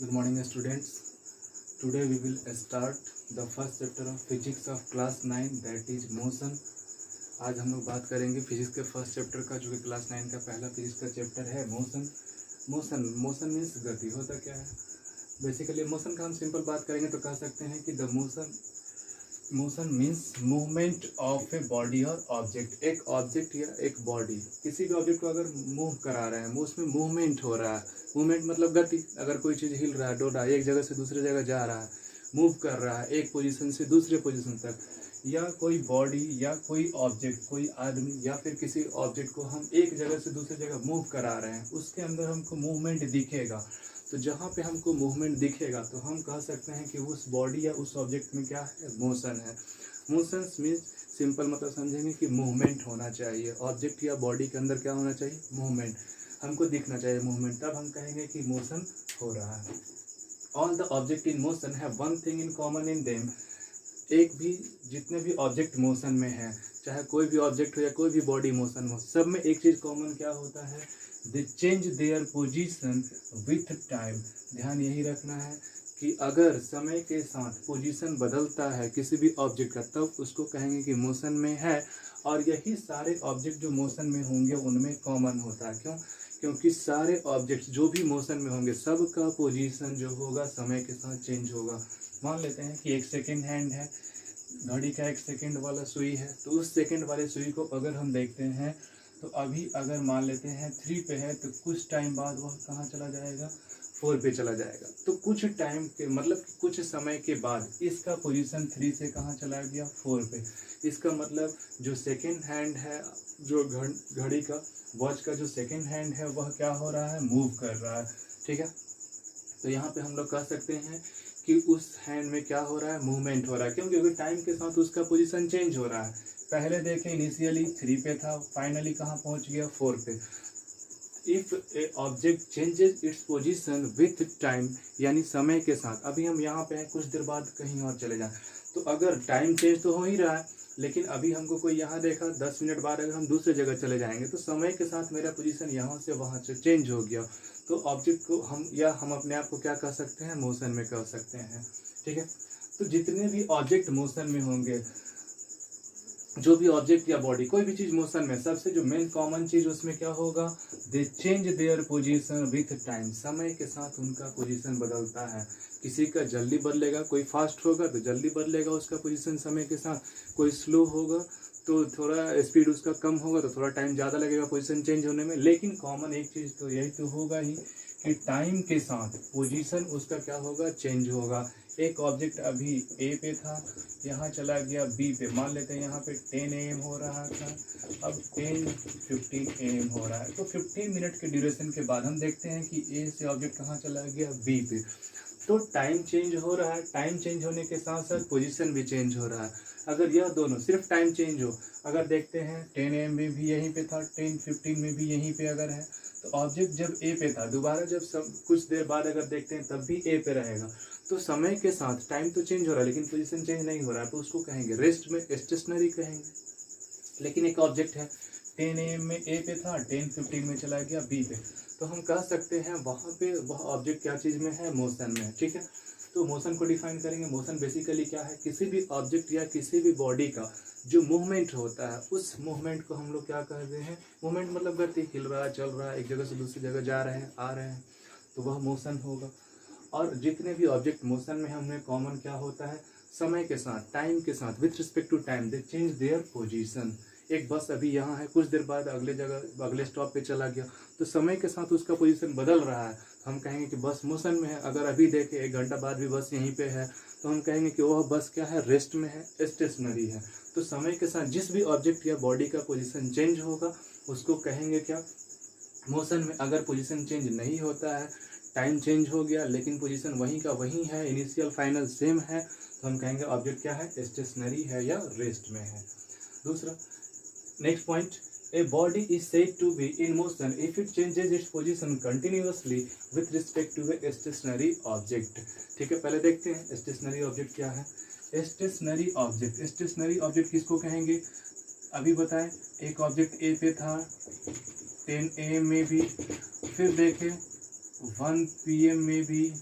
Good morning students. Today we will start the first chapter of physics of class 9 that is motion. आज हम लोग बात करेंगे physics के फर्स्ट चैप्टर का जो कि क्लास 9 का पहला फिजिक्स का चैप्टर है मोशन. मोशन मीन्स गति. होता क्या है बेसिकली मोशन का हम सिंपल बात करेंगे तो कह सकते हैं कि the motion means movement of a body और ऑब्जेक्ट. एक ऑब्जेक्ट या एक बॉडी किसी भी ऑब्जेक्ट को अगर मूव करा रहे हैं उसमें मूवमेंट हो रहा है. मूवमेंट मतलब गति. अगर कोई चीज़ हिल रहा है, डोल रहा है, एक जगह से दूसरी जगह जा रहा है, मूव कर रहा है एक पोजीशन से दूसरे पोजीशन तक, या कोई बॉडी या कोई ऑब्जेक्ट, कोई आदमी या फिर किसी ऑब्जेक्ट को हम एक जगह से दूसरी जगह मूव करा रहे हैं, उसके अंदर हमको मूवमेंट दिखेगा. तो जहाँ पे हमको मूवमेंट दिखेगा तो हम कह सकते हैं कि उस बॉडी या उस ऑब्जेक्ट में क्या है, मोशन है. मोशन मीन्स सिंपल मतलब समझेंगे कि मूवमेंट होना चाहिए. ऑब्जेक्ट या बॉडी के अंदर क्या होना चाहिए, मूवमेंट. हमको दिखना चाहिए मूवमेंट, तब हम कहेंगे कि मोशन हो रहा है. All the object in motion have one thing in common in them. एक भी जितने भी ऑब्जेक्ट मोशन में है, चाहे कोई भी ऑब्जेक्ट हो या कोई भी बॉडी मोशन हो, सब में एक चीज़ कॉमन क्या होता है, दे change their position with time. ध्यान यही रखना है कि अगर समय के साथ पोजीशन बदलता है किसी भी ऑब्जेक्ट का, तब उसको कहेंगे कि मोशन में है. और यही सारे ऑब्जेक्ट जो मोशन में होंगे उनमें कॉमन होता है. क्यों? क्योंकि सारे ऑब्जेक्ट्स जो भी मोशन में होंगे सबका पोजीशन जो होगा समय के साथ चेंज होगा. मान लेते हैं कि एक सेकेंड हैंड है, घड़ी का एक सेकेंड वाला सुई है, तो उस सेकेंड वाले सुई को अगर हम देखते हैं तो अभी अगर मान लेते हैं 3 पे है तो कुछ टाइम बाद वह कहाँ चला जाएगा, 4 पे चला जाएगा. तो कुछ टाइम के मतलब कुछ समय के बाद इसका पोजीशन 3 से कहाँ चला गया, 4 पे. इसका मतलब जो सेकेंड हैंड है, जो घड़ी का वॉच का जो सेकेंड हैंड है वह क्या हो रहा है, मूव कर रहा है. ठीक है, तो यहाँ पे हम लोग कह सकते हैं कि उस हैंड में क्या हो रहा है, मूवमेंट हो रहा है. क्यों? क्योंकि टाइम के साथ उसका पोजीशन चेंज हो रहा है. पहले देखें इनिशियली 3 पे था, फाइनली कहाँ पहुँच गया, 4 पे. If A object changes its position with time, यानी समय के साथ. अभी हम यहाँ पे हैं, कुछ देर बाद कहीं और चले जाएं, तो अगर टाइम चेंज तो हो ही रहा है, लेकिन अभी हमको कोई यहाँ देखा, 10 मिनट बाद अगर हम दूसरे जगह चले जाएंगे तो समय के साथ मेरा पोजीशन यहाँ से वहाँ से चेंज हो गया. तो ऑब्जेक्ट को हम अपने आप को क्या कह सकते हैं, मोशन में कह सकते हैं. ठीक है, तो जितने भी ऑब्जेक्ट मोशन में होंगे, जो भी ऑब्जेक्ट या बॉडी कोई भी चीज़ मोशन में, सबसे जो मेन कॉमन चीज़ उसमें क्या होगा, दे change their position with time. समय के साथ उनका पोजीशन बदलता है. किसी का जल्दी बदलेगा, कोई फास्ट होगा तो जल्दी बदलेगा उसका पोजीशन समय के साथ, कोई स्लो होगा तो थोड़ा स्पीड उसका कम होगा तो थोड़ा टाइम ज़्यादा लगेगा पोजीशन चेंज होने में. लेकिन कॉमन एक चीज़ तो यही तो होगा ही कि टाइम के साथ पोजीशन उसका क्या होगा, चेंज होगा. एक ऑब्जेक्ट अभी ए पे था, यहाँ चला गया बी पे. मान लेते हैं यहाँ पे 10 AM हो रहा था, अब 10:15 AM हो रहा है. तो 15 मिनट के ड्यूरेशन के बाद हम देखते हैं कि ए से ऑब्जेक्ट कहाँ चला गया, बी पे. तो टाइम चेंज हो रहा है. टाइम चेंज होने के साथ साथ पोजीशन भी चेंज हो रहा है. अगर यह दोनों सिर्फ टाइम चेंज हो, अगर देखते हैं 10 AM में भी यहीं पे था, 10:15 में भी यहीं पे अगर है, तो ऑब्जेक्ट जब ए पे था, दोबारा जब सब कुछ देर बाद अगर देखते हैं तब भी ए पे रहेगा. तो समय के साथ टाइम तो चेंज हो रहा है लेकिन पोजीशन चेंज नहीं हो रहा है, तो उसको कहेंगे रेस्ट में, स्टेशनरी कहेंगे. लेकिन एक ऑब्जेक्ट है 10 AM में ए पे था, 10:15 में चला गया बी पे, तो हम कह सकते हैं वहाँ पे वह ऑब्जेक्ट क्या चीज़ में है, मोशन में. ठीक है, तो मोशन को डिफाइन करेंगे. मोशन बेसिकली क्या है, किसी भी ऑब्जेक्ट या किसी भी बॉडी का जो मूवमेंट होता है, उस मूवमेंट को हम लोग क्या कहते हैं, मूवमेंट मतलब गति. हिल रहा है, चल रहा है, एक जगह से दूसरी जगह जा रहे हैं, आ रहे हैं, तो वह मोशन होगा. और जितने भी ऑब्जेक्ट मोशन में है उनमें कॉमन क्या होता है, समय के साथ, टाइम के साथ, with respect to time they change their position. एक बस अभी यहाँ है, कुछ देर बाद अगले जगह अगले स्टॉप पे चला गया, तो समय के साथ उसका पोजीशन बदल रहा है, तो हम कहेंगे कि बस मोशन में है. अगर अभी देखें 1 घंटा बाद भी बस यहीं पे है, तो हम कहेंगे कि वह बस क्या है, रेस्ट में है, स्टेशनरी है. तो समय के साथ जिस भी ऑब्जेक्ट या बॉडी का पोजीशन चेंज होगा उसको कहेंगे क्या, मोशन में. अगर पोजीशन चेंज नहीं होता है, टाइम चेंज हो गया लेकिन पोजीशन वहीं का वहीं है, इनिशियल फाइनल सेम है, तो हम कहेंगे ऑब्जेक्ट क्या है, स्टेशनरी है या रेस्ट में है. दूसरा next point, a body is said to be in motion if it changes its position continuously with respect to a stationary object. ठीक है, पहले देखते हैं स्टेशनरी ऑब्जेक्ट क्या है. स्टेशनरी ऑब्जेक्ट किसको कहेंगे, अभी बताएं. एक ऑब्जेक्ट ए पे था 10 AM में भी, फिर देखें 1 PM में भी,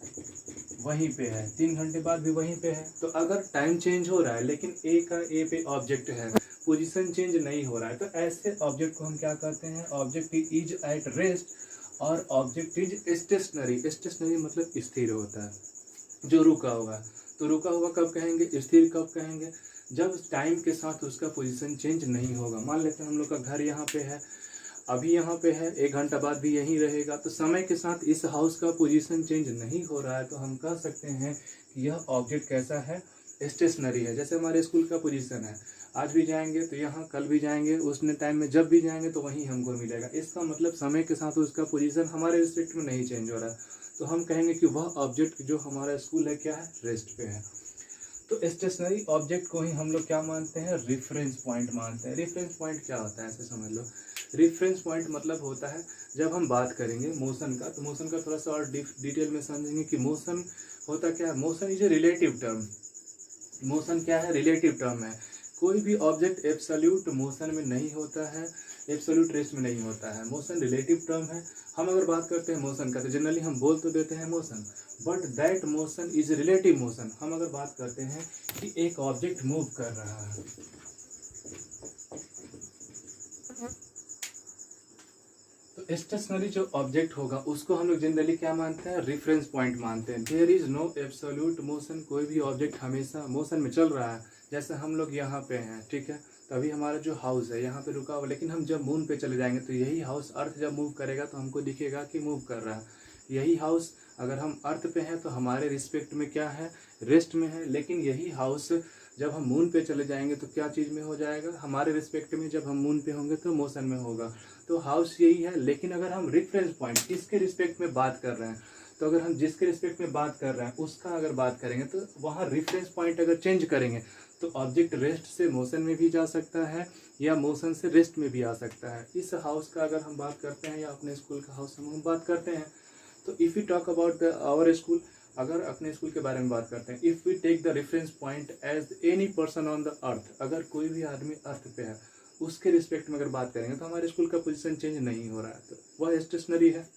वहीं पे है, 3 घंटे बाद भी वहीं पे है। तो अगर टाइम चेंज हो रहा है लेकिन ए पे ऑब्जेक्ट है, पोजीशन चेंज नहीं हो रहा है, तो ऐसे ऑब्जेक्ट को हम क्या कहते हैं, ऑब्जेक्ट इज एट रेस्ट और ऑब्जेक्ट इज स्टेशनरी। स्टेशनरी मतलब स्थिर होता है, जो रुका हुआ। तो रुका हुआ कब कहेंगे, स्थिर कब कहेंगे, जब टाइम के साथ उसका पोजीशन चेंज नहीं होगा। मान लेते हैं हम लोग का घर यहाँ पे है, अभी यहाँ पे है, 1 घंटा बाद भी यहीं रहेगा, तो समय के साथ इस हाउस का पोजीशन चेंज नहीं हो रहा है, तो हम कह सकते हैं कि यह ऑब्जेक्ट कैसा है, स्टेशनरी है। जैसे हमारे स्कूल का पोजीशन है, आज भी जाएंगे तो यहाँ, कल भी जाएंगे, उसने टाइम में जब भी जाएंगे तो वहीं हमको मिलेगा। इसका मतलब समय के साथ उसका पोजीशन हमारे रिस्पेक्ट में नहीं चेंज हो रहा है, तो हम कहेंगे कि वह ऑब्जेक्ट जो हमारा स्कूल है क्या है, रेस्ट पे है। तो स्टेशनरी ऑब्जेक्ट को ही हम लोग क्या मानते हैं, रेफरेंस पॉइंट मानते हैं। रेफरेंस पॉइंट क्या होता है, ऐसे समझ लो। रेफरेंस पॉइंट मतलब होता है, जब हम बात करेंगे मोशन का, तो मोशन का थोड़ा सा और डिटेल में समझेंगे कि मोशन होता क्या है। Motion is a relative term. Motion क्या है, रिलेटिव टर्म है। कोई भी ऑब्जेक्ट एब्सोल्यूट मोशन में नहीं होता है, एब्सोल्यूट रेस्ट में नहीं होता है। मोशन रिलेटिव टर्म है। हम अगर बात करते हैं मोशन का, तो जनरली हम बोल तो देते हैं motion, but that motion is relative motion. हम अगर बात करते हैं कि एक ऑब्जेक्ट मूव कर रहा है, तो स्टेशनरी जो ऑब्जेक्ट होगा उसको हम लोग जनरली क्या मानते हैं, रेफरेंस पॉइंट मानते हैं। There is no absolute motion. कोई भी ऑब्जेक्ट हमेशा मोशन में चल रहा है। जैसे हम लोग यहाँ पे हैं, ठीक है, तभी हमारा जो हाउस है यहाँ पे रुका हुआ, लेकिन हम जब मून पे चले जाएंगे तो यही हाउस अर्थ जब मूव करेगा तो हमको दिखेगा कि मूव कर रहा है। यही हाउस अगर हम अर्थ पे हैं तो हमारे रिस्पेक्ट में क्या है, रेस्ट में है। लेकिन यही हाउस जब हम मून पे चले जाएंगे तो क्या चीज़ में हो जाएगा, हमारे रिस्पेक्ट में। जब हम मून पे होंगे तो मोशन में होगा। तो हाउस यही है। लेकिन अगर हम रेफरेंस पॉइंट किसके रिस्पेक्ट में बात कर रहे हैं, तो अगर हम जिसके रिस्पेक्ट में बात कर रहे हैं उसका अगर बात करेंगे तो वहाँ रेफरेंस पॉइंट अगर चेंज करेंगे तो ऑब्जेक्ट रेस्ट से मोशन में भी जा सकता है या मोशन से रेस्ट में भी आ सकता है। इस हाउस का अगर हम बात करते हैं या अपने स्कूल का हाउस हम बात करते हैं, तो if you talk about our school, अगर अपने स्कूल के बारे में बात करते हैं, if we take the reference point as any person on the earth, अगर कोई भी आदमी अर्थ पे है उसके रिस्पेक्ट में अगर बात करेंगे तो हमारे स्कूल का पोजीशन चेंज नहीं हो रहा है, तो वह स्टेशनरी है।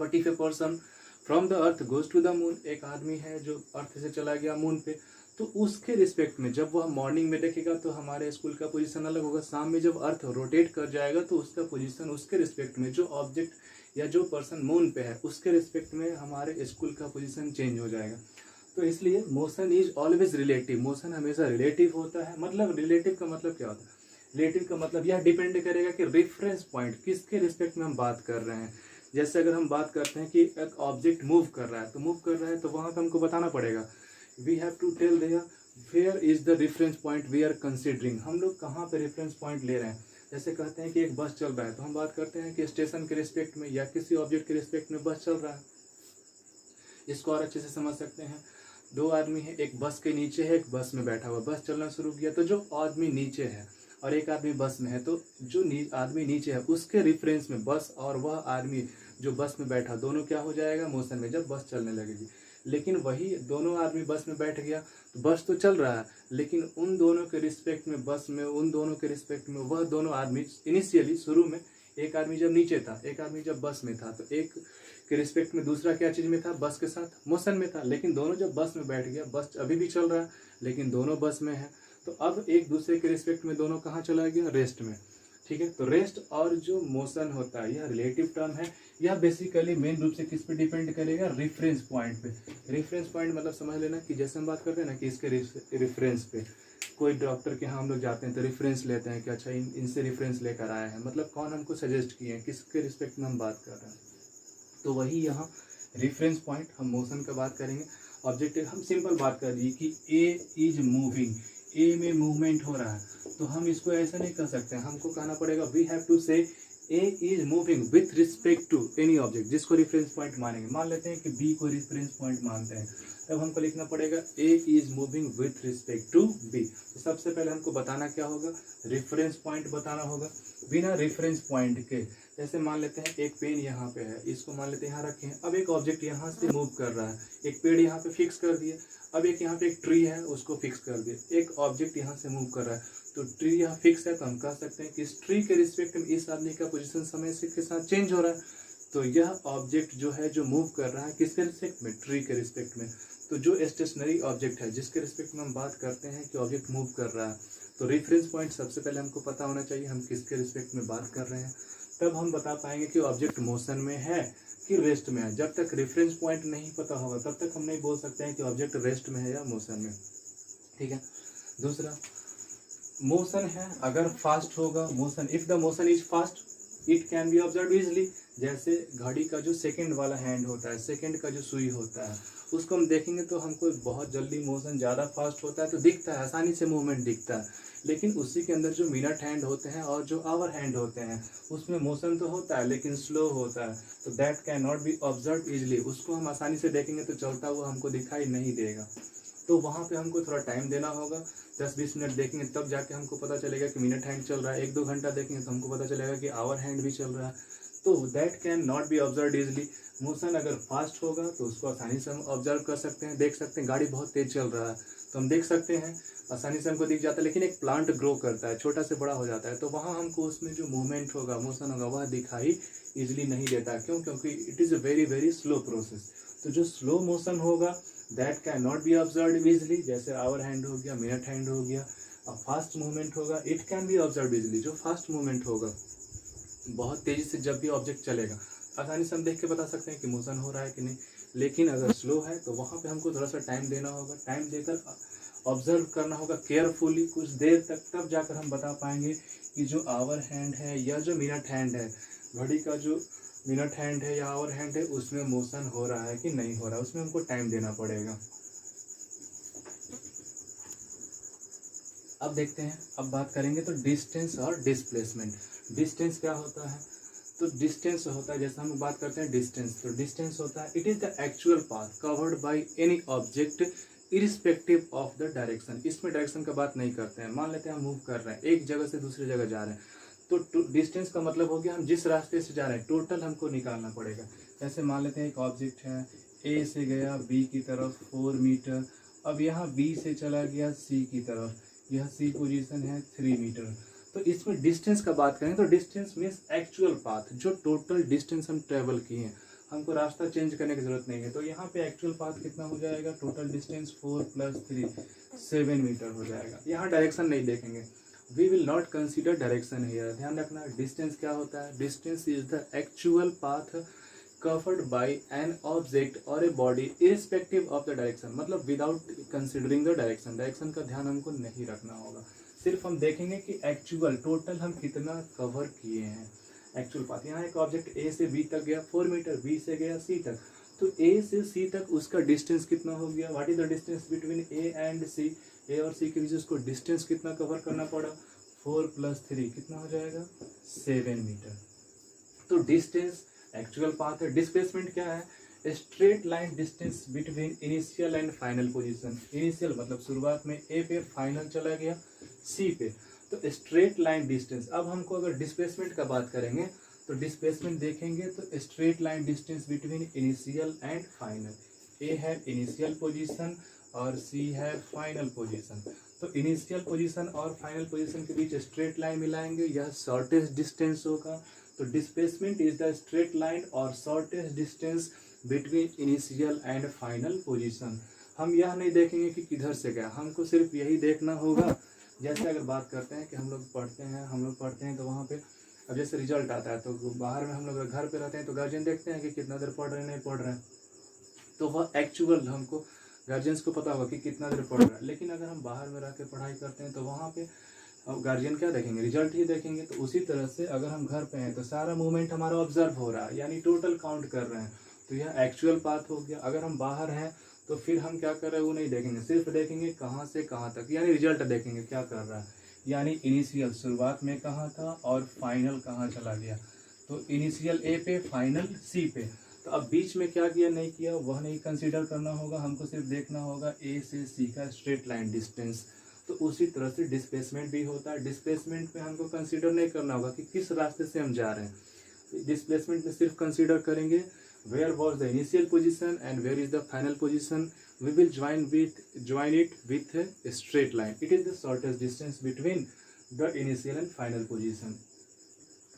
But if a person from the earth goes to the moon, एक आदमी है जो अर्थ से चला गया मून पे, तो उसके रिस्पेक्ट में जब वह मॉर्निंग में देखेगा तो हमारे स्कूल का पोजीशन अलग होगा। शाम में जब अर्थ रोटेट कर जाएगा तो उसका पोजीशन उसके रिस्पेक्ट में, जो ऑब्जेक्ट या जो पर्सन मून पे है उसके रिस्पेक्ट में हमारे स्कूल का पोजीशन चेंज हो जाएगा। तो इसलिए motion is always relative. Motion हमेशा रिलेटिव होता है। मतलब रिलेटिव का मतलब क्या होता है, रिलेटिव का मतलब यह डिपेंड करेगा कि रेफरेंस पॉइंट किसके रिस्पेक्ट में हम बात कर रहे हैं। जैसे अगर हम बात करते हैं कि एक ऑब्जेक्ट मूव कर रहा है, तो मूव कर रहा है तो वहाँ पे हमको बताना पड़ेगा, we have to tell there where is the reference point we are considering. हम लोग कहाँ पे रेफरेंस पॉइंट ले रहे हैं। जैसे कहते हैं कि एक बस चल रहा है, तो हम बात करते हैं कि स्टेशन के रिस्पेक्ट में या किसी ऑब्जेक्ट के रिस्पेक्ट में बस चल रहा है। इसको और अच्छे से समझ सकते हैं। 2 आदमी है, एक बस के नीचे है, एक बस में बैठा हुआ। बस चलना शुरू किया तो जो आदमी नीचे है और एक आदमी बस में है, तो जो आदमी नीचे है उसके रेफरेंस में बस और वह आदमी जो बस में बैठा, दोनों क्या हो जाएगा, मोशन में, जब बस चलने लगेगी। लेकिन वही दोनों आदमी बस में बैठ गया तो बस तो चल रहा है, लेकिन उन दोनों के रिस्पेक्ट में, बस में उन दोनों के रिस्पेक्ट में वह दोनों आदमी इनिशियली शुरू में, एक आदमी जब नीचे था, एक आदमी जब बस में था, तो एक के रिस्पेक्ट में दूसरा क्या चीज़ में था, बस के साथ मोशन में था। लेकिन दोनों जब बस में बैठ गया, बस अभी भी चल रहा है लेकिन दोनों बस में है, तो अब एक दूसरे के रिस्पेक्ट में दोनों कहाँ चला गया, रेस्ट में। ठीक है, तो रेस्ट और जो मोशन होता है यह रिलेटिव टर्म है। यह बेसिकली मेन रूप से किस पे डिपेंड करेगा, रेफरेंस पॉइंट पे। रेफरेंस पॉइंट मतलब समझ लेना कि जैसे हम बात करते हैं ना कि इसके रेफरेंस पे, कोई डॉक्टर के यहाँ हम लोग जाते हैं तो रेफरेंस लेते हैं कि अच्छा इनसे रेफरेंस लेकर आए हैं, मतलब कौन हमको सजेस्ट किए हैं, किसके रिस्पेक्ट में हम बात कर रहे हैं। तो वही यहाँ रेफरेंस पॉइंट। हम मोशन का बात करेंगे, ऑब्जेक्टिव हम सिंपल बात कर रही कि ए इज मूविंग, ए में मूवमेंट हो रहा है, तो हम इसको ऐसा नहीं कर सकते, हमको कहना पड़ेगा we have to say A is moving with respect to any object, जिसको रेफरेंस पॉइंट मानेंगे। मान लेते हैं कि बी को रेफरेंस पॉइंट मानते हैं, तब हमको लिखना पड़ेगा A is moving with respect to B. तो सबसे पहले हमको बताना क्या होगा, रेफरेंस पॉइंट बताना होगा। बिना रेफरेंस पॉइंट के, जैसे मान लेते हैं एक पेन यहाँ पे है, इसको मान लेते हैं यहाँ रखे हैं, अब एक ऑब्जेक्ट यहाँ से मूव कर रहा है, एक पेड़ यहाँ पे फिक्स कर दिए, अब एक यहाँ पे एक ट्री है उसको फिक्स कर दिए, एक ऑब्जेक्ट यहाँ से मूव कर रहा है, तो ट्री यहाँ फिक्स है, तो हम कह सकते हैं कि इस ट्री के रिस्पेक्ट में इस आदमी का पोजीशन समय से के साथ चेंज हो रहा है। तो यह ऑब्जेक्ट जो है जो मूव कर रहा है किसके रिस्पेक्ट में, ट्री के रिस्पेक्ट में। तो जो स्टेशनरी ऑब्जेक्ट है जिसके रिस्पेक्ट में हम बात करते हैं कि ऑब्जेक्ट मूव कर रहा है, तो रेफरेंस पॉइंट सबसे पहले हमको पता होना चाहिए हम किसके रिस्पेक्ट में बात कर रहे हैं, तब हम बता पाएंगे कि ऑब्जेक्ट मोशन में है कि रेस्ट में है। जब तक रेफरेंस पॉइंट नहीं पता होगा तब तक हम नहीं बोल सकते हैं कि ऑब्जेक्ट रेस्ट में है या मोशन में। ठीक है। दूसरा, मोशन है अगर फास्ट होगा, motion if the motion is fast it can be observe easily. जैसे घड़ी का जो सेकंड वाला हैंड होता है, सेकंड का जो सुई होता है, उसको हम देखेंगे तो हमको बहुत जल्दी मोशन ज़्यादा फास्ट होता है तो दिखता है, आसानी से मूवमेंट दिखता है। लेकिन उसी के अंदर जो मिनट हैंड होते हैं और जो आवर हैंड होते हैं उसमें मोशन तो होता है लेकिन स्लो होता है, तो that can not be observe easily. उसको हम आसानी से देखेंगे तो चलता हुआ हमको दिखाई नहीं देगा, तो वहाँ पे हमको थोड़ा टाइम देना होगा। 10-20 मिनट देखेंगे तब जाके हमको पता चलेगा कि मिनट हैंड चल रहा है। 1-2 घंटा देखेंगे तो हमको पता चलेगा कि आवर हैंड भी चल रहा है, तो that can not be observe easily. Motion अगर फास्ट होगा तो उसको आसानी से हम ऑब्जर्व कर सकते हैं, देख सकते हैं। गाड़ी बहुत तेज चल रहा है तो हम देख सकते हैं, आसानी से हमको दिख जाता है। लेकिन एक प्लांट ग्रो करता है, छोटा से बड़ा हो जाता है, तो वहाँ हमको उसमें जो मूवमेंट होगा, मोशन होगा, वह दिखाई इजिली नहीं देता। क्यों? क्योंकि it is a very very slow process. तो जो स्लो मोशन होगा that can not be observe easily, जैसे आवर हैंड हो गया, मिनट हैंड हो गया। अब फास्ट मूवमेंट होगा it can be observe easily. जो फास्ट मूवमेंट होगा, बहुत तेजी से जब भी ऑब्जेक्ट चलेगा आसानी से हम देख के बता सकते हैं कि मोशन हो रहा है कि नहीं। लेकिन अगर स्लो है तो वहाँ पे हमको थोड़ा सा टाइम देना होगा, टाइम देकर ऑब्जर्व करना होगा केयरफुली कुछ देर तक, तब जाकर हम बता पाएंगे कि जो आवर हैंड है या जो मिनट हैंड है, घड़ी का जो मिनट हैंड है या आवर हैंड है, उसमें मोशन हो रहा है कि नहीं हो रहा है। उसमें हमको टाइम देना पड़ेगा। अब देखते हैं, अब बात करेंगे तो डिस्टेंस और डिस्प्लेसमेंट। डिस्टेंस क्या होता है? तो डिस्टेंस होता है, जैसे हम बात करते हैं डिस्टेंस, तो डिस्टेंस होता है it is the actual path covered by any object irrespective of the direction. इसमें डायरेक्शन का बात नहीं करते हैं। मान लेते हैं हम मूव कर रहे हैं, एक जगह से दूसरी जगह जा रहे हैं, तो डिस्टेंस का मतलब हो गया हम जिस रास्ते से जा रहे हैं टोटल हमको निकालना पड़ेगा। जैसे मान लेते हैं एक ऑब्जेक्ट है, ए से गया बी की तरफ 4 मीटर, अब यहाँ बी से चला गया सी की तरफ, यह सी पोजीशन है 3 मीटर। तो इसमें डिस्टेंस का बात करें तो डिस्टेंस मीन्स एक्चुअल पाथ, जो टोटल डिस्टेंस हम ट्रेवल किए हैं, हमको रास्ता चेंज करने की जरूरत नहीं है। तो यहाँ पे एक्चुअल पाथ कितना हो जाएगा? टोटल डिस्टेंस 4 + 3 7 मीटर हो जाएगा। यहाँ डायरेक्शन नहीं देखेंगे, we will not consider direction here. ध्यान रखना, डिस्टेंस क्या होता है? Distance is the actual path covered by an object or a body irrespective of the direction, मतलब without considering the direction। Direction का ध्यान हमको नहीं रखना होगा, सिर्फ हम देखेंगे कि एक्चुअल टोटल हम कितना कवर किए हैं, एक्चुअल पाथ। यहाँ एक ऑब्जेक्ट ए से बी तक गया 4 मीटर, बी से गया सी तक, तो ए से सी तक उसका डिस्टेंस कितना हो गया? What is the distance between A and C? A और सी के बीच उसको डिस्टेंस कितना कवर करना पड़ा? 4 + 3 कितना हो जाएगा? 7 मीटर। तो डिस्टेंस एक्चुअल पाथ है। डिस्प्लेसमेंट क्या है? Straight line distance between initial and final position. Initial मतलब शुरुआत में ए पे, फाइनल चला गया सी पे, तो स्ट्रेट लाइन डिस्टेंस। अब हमको अगर डिस्प्लेसमेंट का बात करेंगे तो डिस्प्लेसमेंट देखेंगे तो straight line distance between initial and final. A है इनिशियल पोजीशन और सी है फाइनल पोजीशन। तो इनिशियल पोजीशन और फाइनल पोजीशन के बीच स्ट्रेट लाइन मिलाएंगे, यह शॉर्टेस्ट डिस्टेंस होगा। तो displacement is the straight line और shortest distance between initial and final position. हम यह नहीं देखेंगे कि किधर से गया, हमको सिर्फ यही देखना होगा। जैसे अगर बात करते हैं कि हम लोग पढ़ते हैं तो वहाँ पे अब जैसे रिजल्ट आता है तो बाहर में हम लोग घर पे रहते हैं तो गार्जियन देखते हैं कि कितना देर पढ़ रहे हैं, नहीं पढ़ रहे हैं, तो वह एक्चुअल हमको गार्जियंस को पता होगा कि कितना देर पढ़ रहा है। लेकिन अगर हम बाहर में रह के पढ़ाई करते हैं तो वहाँ पे गार्जियन क्या देखेंगे? रिजल्ट ही देखेंगे। तो उसी तरह से अगर हम घर पे हैं तो सारा मूवमेंट हमारा ऑब्जर्व हो रहा है, यानी टोटल काउंट कर रहे हैं, तो यह एक्चुअल पाथ हो गया। अगर हम बाहर हैं तो फिर हम क्या कर रहे हैं वो नहीं देखेंगे, सिर्फ देखेंगे कहाँ से कहाँ तक, यानी रिजल्ट देखेंगे क्या कर रहा है, यानी इनिशियल शुरुआत में कहाँ था और फाइनल कहाँ चला गया। तो इनिशियल ए पे, फाइनल सी पे, तो अब बीच में क्या किया नहीं किया वह नहीं कंसीडर करना होगा, हमको सिर्फ देखना होगा ए से सी का स्ट्रेट लाइन डिस्टेंस। तो उसी तरह से डिस्प्लेसमेंट भी होता है। डिस्प्लेसमेंट में हमको कंसीडर नहीं करना होगा कि किस रास्ते से हम जा रहे हैं। डिस्प्लेसमेंट में सिर्फ कंसीडर करेंगे where was the initial position and where is the final position. We will join it with a straight line. It is the shortest distance between the initial and final position.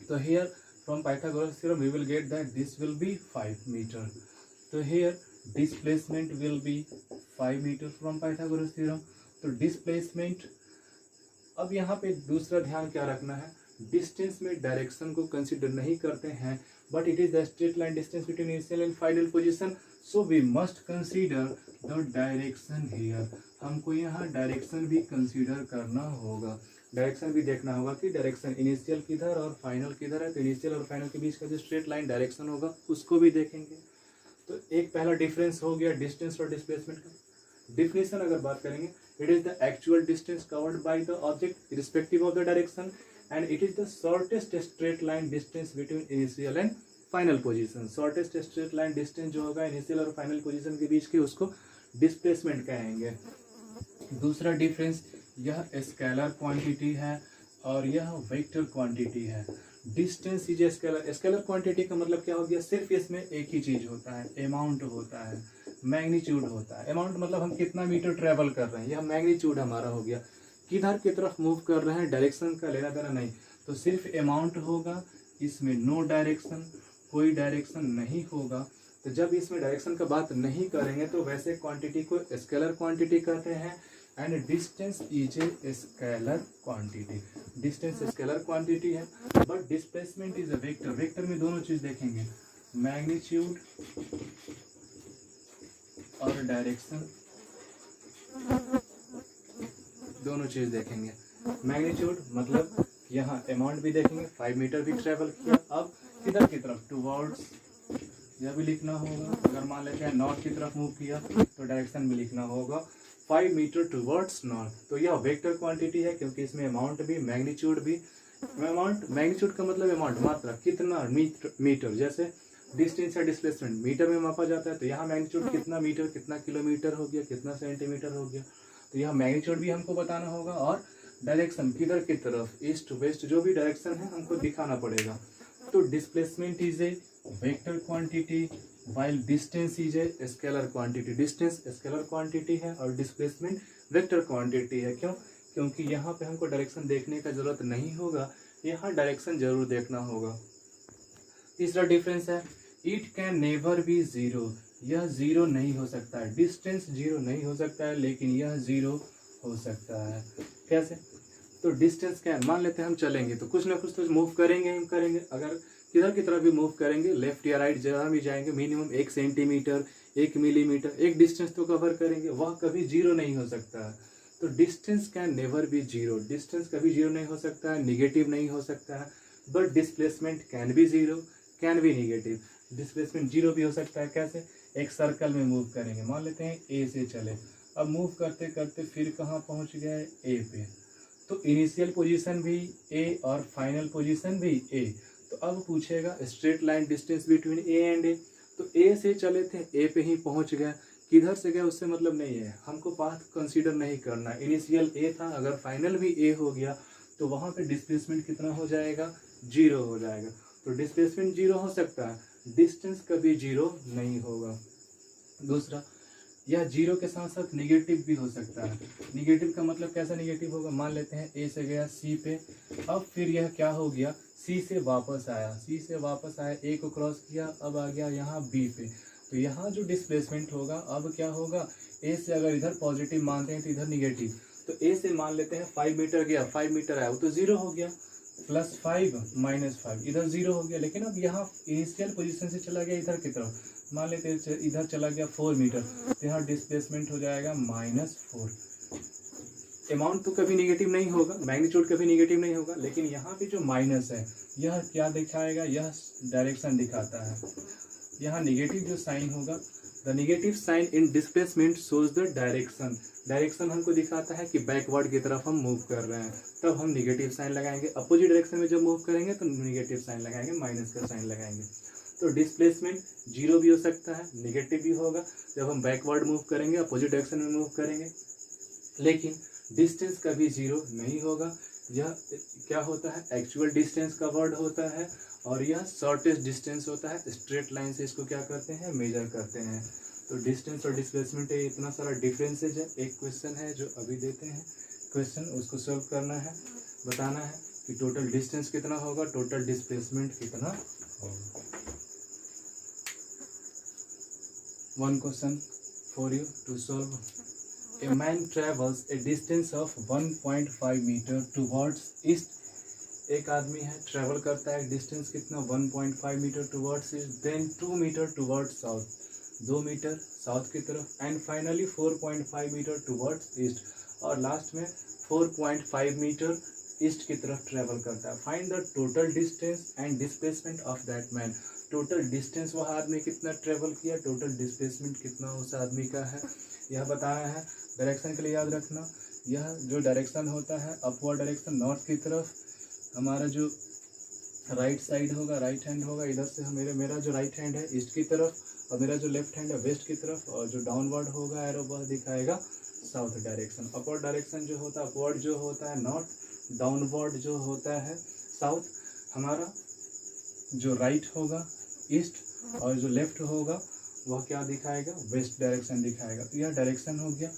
तो here from Pythagoras theorem we will get that this will be 5 meter. So here displacement will be 5 meter from Pythagoras theorem. तो displacement, अब यहाँ पे दूसरा ध्यान क्या रखना है, डिस्टेंस में डायरेक्शन को कंसिडर नहीं करते हैं, but it is the straight line distance between initial and final position, so we must consider the direction here. हमको यहाँ डायरेक्शन भी कंसीडर करना होगा, डायरेक्शन भी देखना होगा कि डायरेक्शन इनिशियल किधर और फाइनल किधर है. तो इनिशियल और फाइनल के बीच का जो स्ट्रेट लाइन डायरेक्शन होगा उसको भी देखेंगे. तो एक पहला डिफरेंस हो गया डिस्टेंस और डिस्प्लेसमेंट का. डिफिनेशन अगर बात करेंगे, it is the actual distance covered by the object irrespective of the direction and it is the shortest straight line distance between initial and final position. Shortest straight line distance जो होगा initial और final position के बीच की उसको displacement कहेंगे. दूसरा difference, यह scalar quantity है और यह वेक्टर क्वांटिटी है. Distance is scalar. Scalar quantity का मतलब क्या हो गया, सिर्फ इसमें एक ही चीज होता है, अमाउंट होता है, मैग्नीट्यूड होता है. अमाउंट मतलब हम कितना मीटर ट्रेवल कर रहे हैं, यह मैग्नीट्यूड हमारा हो गया. किधर की तरफ मूव कर रहे हैं, डायरेक्शन का लेना देना नहीं. तो सिर्फ अमाउंट होगा, इसमें नो डायरेक्शन, कोई डायरेक्शन नहीं होगा. तो जब इसमें डायरेक्शन का बात नहीं करेंगे तो वैसे क्वांटिटी को स्केलर क्वांटिटी कहते हैं. And distance is a scalar quantity. Distance scalar quantity है, but displacement is a vector. Vector में दोनों चीज देखेंगे, मैग्नीट्यूड और डायरेक्शन, दोनों चीज देखेंगे. मैग्नीट्यूड मतलब यहाँ अमाउंट भी देखेंगे, 5 मीटर भी ट्रेवल किया. अब किधर की तरफ, टुवर्ड्स, यह भी लिखना होगा. अगर मान लेते हैं नॉर्थ की तरफ मूव किया तो डायरेक्शन भी लिखना होगा, 5 मीटर टुवर्ड्स नॉर्थ. तो यह वेक्टर क्वांटिटी है क्योंकि इसमें अमाउंट भी मैग्नीट्यूड भी. अमाउंट, मैग्नीट्यूड का मतलब अमाउंट, मात्रा, कितना मीटर. जैसे डिस्टेंस या डिस्प्लेसमेंट मीटर में मापा जाता है, तो यहाँ मैग्नीट्यूड कितना मीटर, कितना किलोमीटर हो गया, कितना सेंटीमीटर हो गया. तो यह मैग्नीट्यूड भी हमको बताना होगा. और डायरेक्शन किधर की तरफ, ईस्ट वेस्ट, जो भी डायरेक्शन है हमको दिखाना पड़ेगा. तो displacement is a vector quantity while distance is a scalar quantity. Distance scalar quantity है और डिस्प्लेसमेंट वेक्टर क्वांटिटी है. क्यों? क्योंकि यहाँ पे हमको डायरेक्शन देखने का जरूरत नहीं होगा, यहाँ डायरेक्शन जरूर देखना होगा. तीसरा डिफरेंस है, it can never be zero. यह जीरो नहीं हो सकता है. डिस्टेंस जीरो नहीं हो सकता है, लेकिन यह जीरो हो सकता है. कैसे? तो डिस्टेंस क्या है, मान लेते हैं हम चलेंगे तो कुछ ना कुछ तो मूव करेंगे हम करेंगे. अगर किधर की तरफ भी मूव करेंगे, लेफ्ट या राइट जहाँ भी जाएंगे, मिनिमम 1 सेंटीमीटर, 1 मिलीमीटर, एक डिस्टेंस तो कवर करेंगे, वह कभी जीरो नहीं हो सकता है. तो distance can never be zero. Distance कभी जीरो नहीं हो सकता है, निगेटिव नहीं हो सकता है. But displacement can be zero, can be negative. Displacement zero भी हो सकता है. कैसे? एक सर्कल में मूव करेंगे, मान लेते हैं ए से चले, अब मूव करते करते फिर कहाँ पहुँच गए, ए पे. तो इनिशियल पोजीशन भी ए और फाइनल पोजीशन भी ए. तो अब पूछेगा straight line distance between A and A. तो ए से चले थे, ए पे ही पहुंच गए, किधर से गए उससे मतलब नहीं है, हमको पाथ कंसीडर नहीं करना. इनिशियल ए था, अगर फाइनल भी ए हो गया तो वहाँ पे डिस्प्लेसमेंट कितना हो जाएगा, जीरो हो जाएगा. तो डिस्प्लेसमेंट जीरो हो सकता है, डिस्टेंस कभी जीरो नहीं होगा. दूसरा, यह जीरो के साथ साथ निगेटिव भी हो सकता है. निगेटिव का मतलब कैसा निगेटिव होगा, मान लेते हैं ए से गया सी पे, अब फिर यह क्या हो गया, सी से वापस आया, सी से वापस आया, ए को क्रॉस किया, अब आ गया यहाँ बी पे. तो यहाँ जो डिस्प्लेसमेंट होगा अब क्या होगा, ए से अगर इधर पॉजिटिव मानते हैं तो इधर निगेटिव. तो ए से मान लेते हैं 5 मीटर गया, 5 मीटर आया, वो तो जीरो हो गया. +5 -5 इधर जीरो हो गया. लेकिन अब यहाँ इनिशियल पोजीशन से चला गया इधर की तरफ, मान लेते हैं इधर चला गया 4 मीटर, तो यहाँ डिस्प्लेसमेंट हो जाएगा -4. अमाउंट तो कभी निगेटिव नहीं होगा, मैग्नीट्यूड कभी निगेटिव नहीं होगा, लेकिन यहाँ पे जो माइनस है यह क्या दिखाएगा, यह डायरेक्शन दिखाता है. यहाँ निगेटिव जो साइन होगा, the negative sign in displacement shows the direction. Direction हमको दिखाता है कि बैकवर्ड की तरफ हम मूव कर रहे हैं, तब हम निगेटिव साइन लगाएंगे. अपोजिट डायरेक्शन में जब मूव करेंगे तो निगेटिव साइन लगाएंगे, माइनस का साइन लगाएंगे. तो डिस्प्लेसमेंट जीरो भी हो सकता है, निगेटिव भी होगा जब हम बैकवर्ड मूव करेंगे, अपोजिट डायरेक्शन में मूव करेंगे. लेकिन डिस्टेंस कभी जीरो नहीं होगा. यह क्या होता है, एक्चुअल डिस्टेंस का वर्ड होता है और यह शॉर्टेस्ट डिस्टेंस होता है. स्ट्रेट लाइन से इसको क्या करते हैं, मेजर करते हैं. तो डिस्टेंस और डिस्प्लेसमेंट है, इतना सारा डिफरेंसेज है. एक क्वेश्चन है जो अभी देते हैं क्वेश्चन, उसको सॉल्व करना है, बताना है कि टोटल डिस्टेंस कितना होगा, टोटल डिस्प्लेसमेंट कितना होगा। One question for you to solve. A man travels a distance of 1.5 metre towards east. एक आदमी है ट्रेवल करता है डिस्टेंस कितना 1.5 metre towards east, then 2 metre towards south, 2 metre south की तरफ, and finally 4.5 metre towards east, और last में 4.5 मीटर ईस्ट की तरफ ट्रेवल करता है। Find the total distance and displacement of that man. Total distance वह आदमी कितना ट्रेवल किया, टोटल डिस्प्लेसमेंट कितना उस आदमी का है, यह बताना है। डायरेक्शन के लिए याद रखना, यह जो डायरेक्शन होता है अपवर्ड डायरेक्शन नॉर्थ की तरफ, हमारा जो राइट साइड होगा, राइट हैंड होगा, इधर से मेरा जो राइट हैंड है ईस्ट की तरफ, और मेरा जो लेफ्ट हैंड है वेस्ट की तरफ, और जो डाउनवर्ड होगा एरो वह दिखाएगा साउथ डायरेक्शन। अपवर्ड डायरेक्शन जो होता है, अपवर्ड जो होता है नॉर्थ, डाउनवर्ड जो होता है साउथ। हमारा जो राइट होगा ईस्ट, और जो लेफ्ट होगा वह क्या दिखाएगा, वेस्ट डायरेक्शन दिखाएगा। तो यह डायरेक्शन हो गया।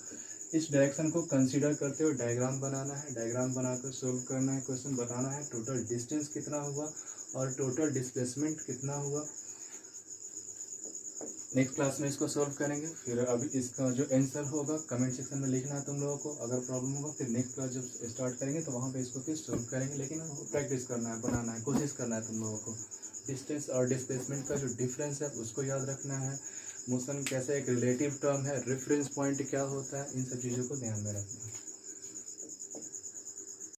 इस डायरेक्शन को कंसीडर करते हुए डायग्राम बनाना है, डायग्राम बनाकर सोल्व करना है, क्वेश्चन बताना है टोटल डिस्टेंस कितना हुआ और टोटल डिस्प्लेसमेंट कितना हुआ। नेक्स्ट क्लास में इसको सोल्व करेंगे। फिर अभी इसका जो आंसर होगा कमेंट सेक्शन में लिखना है तुम लोगों को। अगर प्रॉब्लम होगा फिर नेक्स्ट क्लास जब स्टार्ट करेंगे तो वहाँ पे इसको फिर सोल्व करेंगे, लेकिन प्रैक्टिस करना है, बनाना है, कोशिश करना है तुम लोगों को। डिस्टेंस और डिस्प्लेसमेंट का जो डिफरेंस है उसको याद रखना है। मोशन कैसे एक रिलेटिव टर्म है, रेफरेंस पॉइंट क्या होता है, इन सब चीज़ों को ध्यान में रखना है।